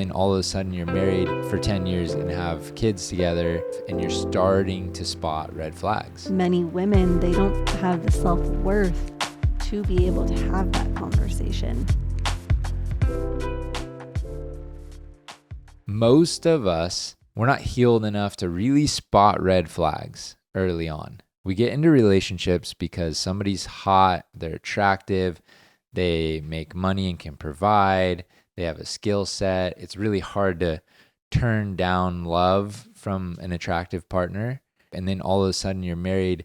then all of a sudden you're married for 10 years and have kids together, and you're starting to spot red flags. Many women, they don't have the self-worth to be able to have that conversation. Most of us, we're not healed enough to really spot red flags early on. We get into relationships because somebody's hot, they're attractive, they make money and can provide, they have a skill set. It's really hard to turn down love from an attractive partner. And then all of a sudden you're married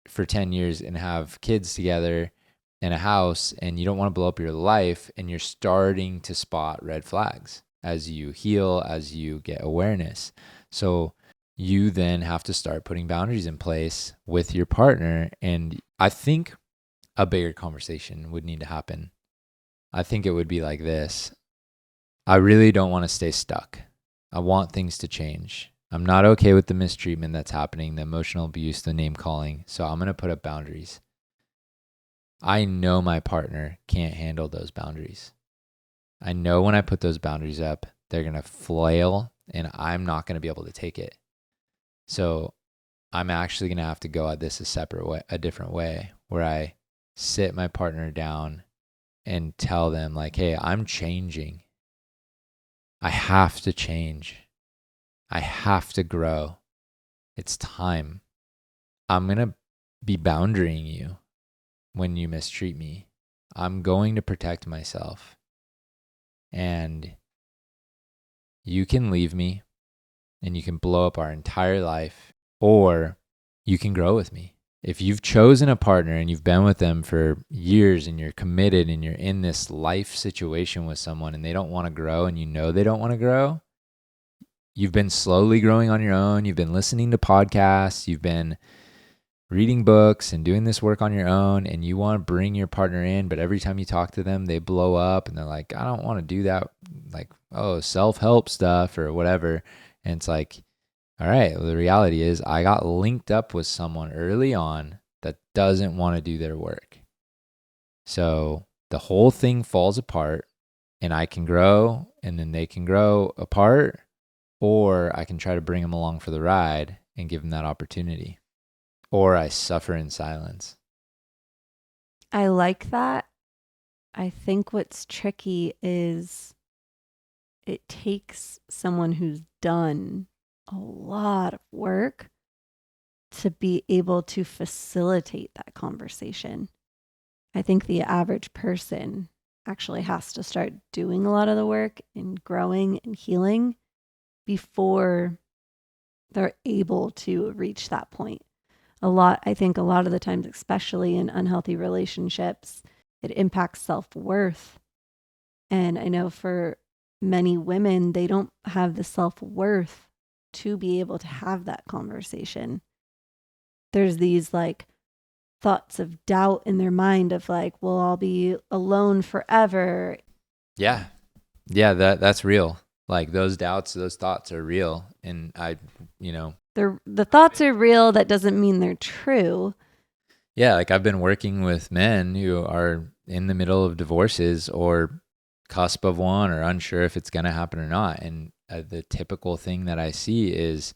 for 10 years and have kids together in a house, and you don't want to blow up your life, and you're starting to spot red flags as you heal, as you get awareness. So you then have to start putting boundaries in place with your partner. And I think a bigger conversation would need to happen. I think it would be like this. I really don't want to stay stuck. I want things to change. I'm not okay with the mistreatment that's happening, the emotional abuse, the name calling. So I'm going to put up boundaries. I know my partner can't handle those boundaries. I know when I put those boundaries up, they're going to flail and I'm not going to be able to take it. So I'm actually going to have to go at this a different way, where I sit my partner down and tell them like, hey, I'm changing. I have to change. I have to grow. It's time. I'm going to be boundarying you when you mistreat me. I'm going to protect myself. And you can leave me and you can blow up our entire life, or you can grow with me. If you've chosen a partner and you've been with them for years and you're committed and you're in this life situation with someone and they don't want to grow, and you know they don't want to grow, you've been slowly growing on your own. You've been listening to podcasts. You've been reading books and doing this work on your own, and you want to bring your partner in, but every time you talk to them, they blow up and they're like, I don't want to do that, like, oh, self-help stuff or whatever. And it's like, all right, well, the reality is I got linked up with someone early on that doesn't want to do their work. So the whole thing falls apart, and I can grow and then they can grow apart, or I can try to bring them along for the ride and give them that opportunity. Or I suffer in silence. I like that. I think what's tricky is it takes someone who's done a lot of work to be able to facilitate that conversation. I think the average person actually has to start doing a lot of the work and growing and healing before they're able to reach that point. I think a lot of the times, especially in unhealthy relationships, it impacts self-worth. And I know for many women, they don't have the self-worth to be able to have that conversation. There's these like thoughts of doubt in their mind of like, well, I'll be alone forever. Yeah. Yeah, that's real. Like those doubts, those thoughts are real. And the thoughts are real. That doesn't mean they're true. Yeah, like I've been working with men who are in the middle of divorces or cusp of one, or unsure if it's going to happen or not. And the typical thing that I see is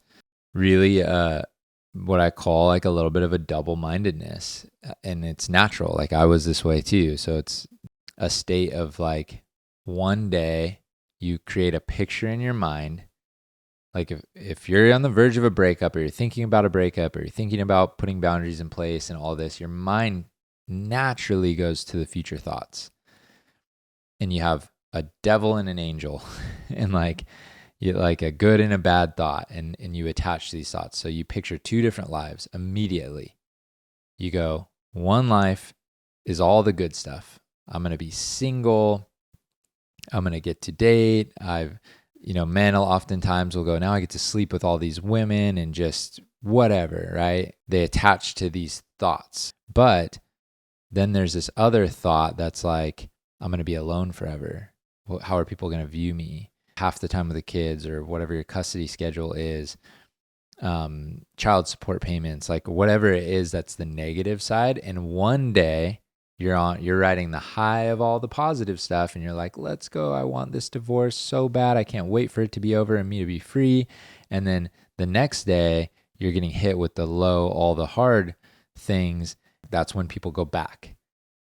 really what I call like a little bit of a double-mindedness. And it's natural. Like I was this way too. So it's a state of like, one day you create a picture in your mind. Like if you're on the verge of a breakup, or you're thinking about a breakup, or you're thinking about putting boundaries in place and all this, your mind naturally goes to the future thoughts. And you have a devil and an angel and like a good and a bad thought, and you attach to these thoughts. So you picture two different lives immediately. You go, one life is all the good stuff. I'm going to be single. I'm going to get to date. Men oftentimes will go, now I get to sleep with all these women and just whatever, right? They attach to these thoughts. But then there's this other thought that's like, I'm going to be alone forever. How are people going to view me? Half the time with the kids, or whatever your custody schedule is, child support payments, like whatever it is, that's the negative side. And one day You're riding the high of all the positive stuff, and you're like, let's go. I want this divorce so bad. I can't wait for it to be over and me to be free. And then the next day, you're getting hit with the low, all the hard things. That's when people go back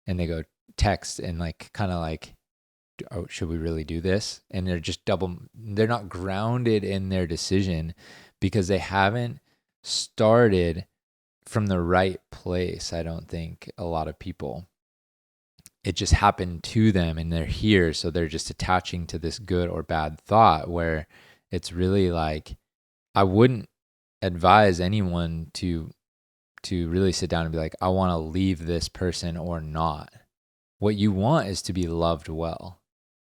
and they go text and like kind of like, oh, should we really do this? And they're not grounded in their decision because they haven't started from the right place. I don't think a lot of people, it just happened to them and they're here. So they're just attaching to this good or bad thought, where it's really like, I wouldn't advise anyone to really sit down and be like, I want to leave this person or not. What you want is to be loved well.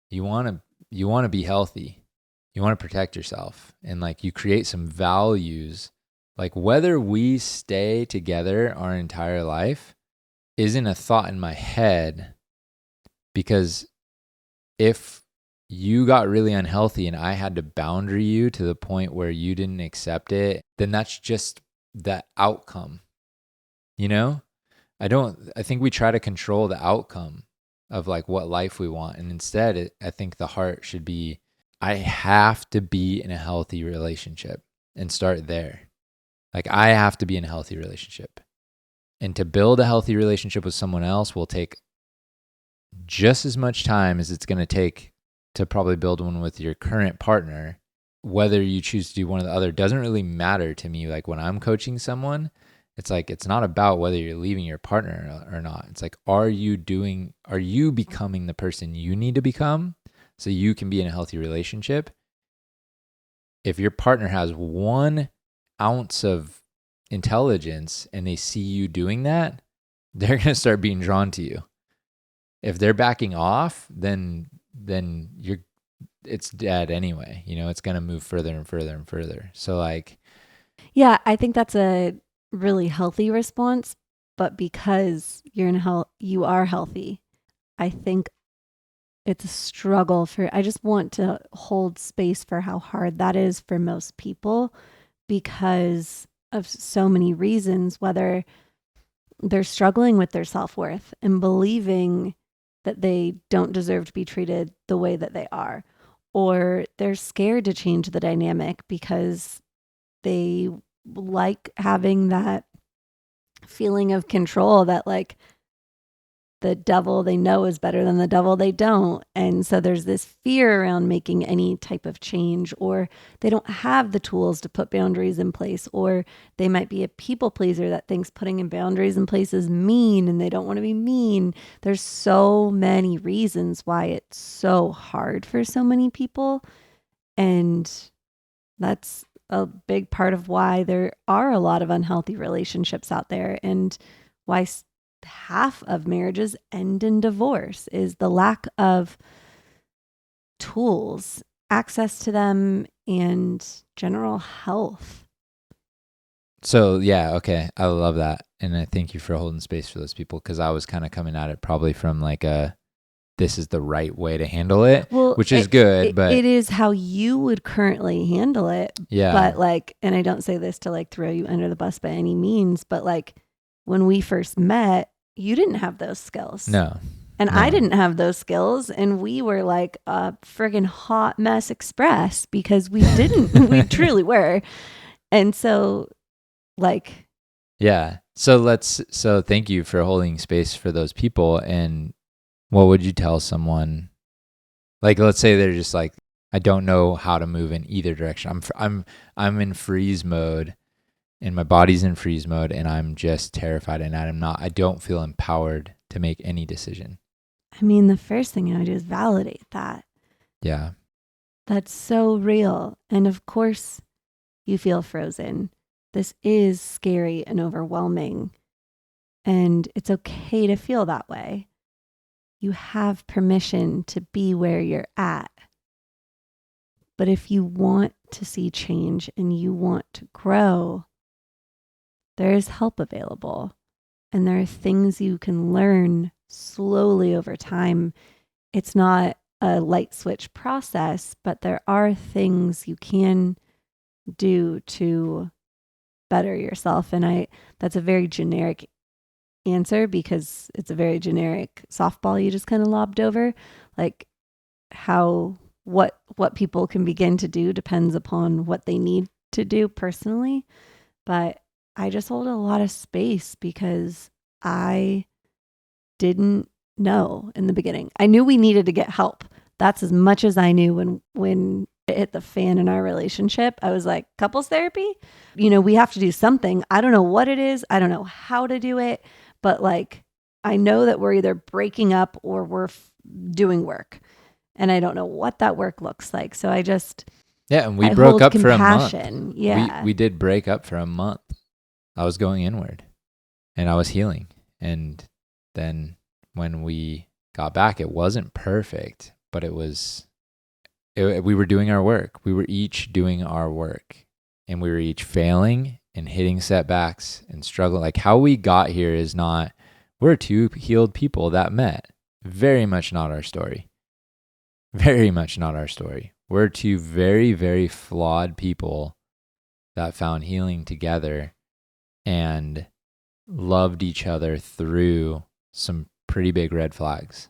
You want to be healthy. You want to protect yourself, and like you create some values. Like whether we stay together our entire life isn't a thought in my head, because if you got really unhealthy and I had to boundary you to the point where you didn't accept it, then that's just the outcome. You know? I think we try to control the outcome of like what life we want. And instead, I think the heart should be, I have to be in a healthy relationship, and start there. Like I have to be in a healthy relationship. And to build a healthy relationship with someone else will take just as much time as it's going to take to probably build one with your current partner. Whether you choose to do one or the other doesn't really matter to me. Like when I'm coaching someone, it's like, it's not about whether you're leaving your partner or not. It's like, are you becoming the person you need to become so you can be in a healthy relationship? If your partner has 1 ounce of intelligence and they see you doing that, they're going to start being drawn to you. If they're backing off, then it's dead anyway. You know, it's going to move further and further and further. So like, Yeah, I think that's a really healthy response, but because you are healthy, I think it's a struggle I just want to hold space for how hard that is for most people because of so many reasons, whether they're struggling with their self-worth and believing that they don't deserve to be treated the way that they are, or they're scared to change the dynamic because they like having that feeling of control that like the devil they know is better than the devil they don't. And so there's this fear around making any type of change, or they don't have the tools to put boundaries in place, or they might be a people pleaser that thinks putting in boundaries in place is mean and they don't want to be mean. There's so many reasons why it's so hard for so many people. And that's a big part of why there are a lot of unhealthy relationships out there, and why half of marriages end in divorce is the lack of tools, access to them, and general health. so yeah, okay. I love that. And I thank you for holding space for those people, because I was kind of coming at it probably from like this is the right way to handle it, Well, which is good, but it is how you would currently handle it. yeah. But like, and I don't say this to like throw you under the bus by any means, but like when we first met, you didn't have those skills. No. And I didn't have those skills. And we were like a friggin' hot mess express because we didn't, we truly were. And so like, yeah. So thank you for holding space for those people. And what would you tell someone? Like, let's say they're just like, I don't know how to move in either direction. I'm in freeze mode, and my body's in freeze mode, and I'm just terrified, and I don't feel empowered to make any decision. I mean, the first thing I would do is validate that. Yeah. That's so real. And of course, you feel frozen. This is scary and overwhelming. And it's okay to feel that way. You have permission to be where you're at. But if you want to see change and you want to grow, there is help available. And there are things you can learn slowly over time. It's not a light switch process, but there are things you can do to better yourself. And that's a very generic answer because it's a very generic softball you just kind of lobbed over. Like how what people can begin to do depends upon what they need to do personally. But I just hold a lot of space because I didn't know in the beginning. I knew we needed to get help. That's as much as I knew when it hit the fan in our relationship. I was like, couples therapy? We have to do something. I don't know what it is. I don't know how to do it, but like I know that we're either breaking up or we're doing work. And I don't know what that work looks like. So and we I broke hold up for a month. compassion. Yeah. We did break up for a month. I was going inward and I was healing. And then when we got back, it wasn't perfect, but we were doing our work. We were each doing our work, and we were each failing and hitting setbacks and struggling. Like how we got here is not, we're two healed people that met. Very much not our story. Very much not our story. We're two very, very flawed people that found healing together and loved each other through some pretty big red flags.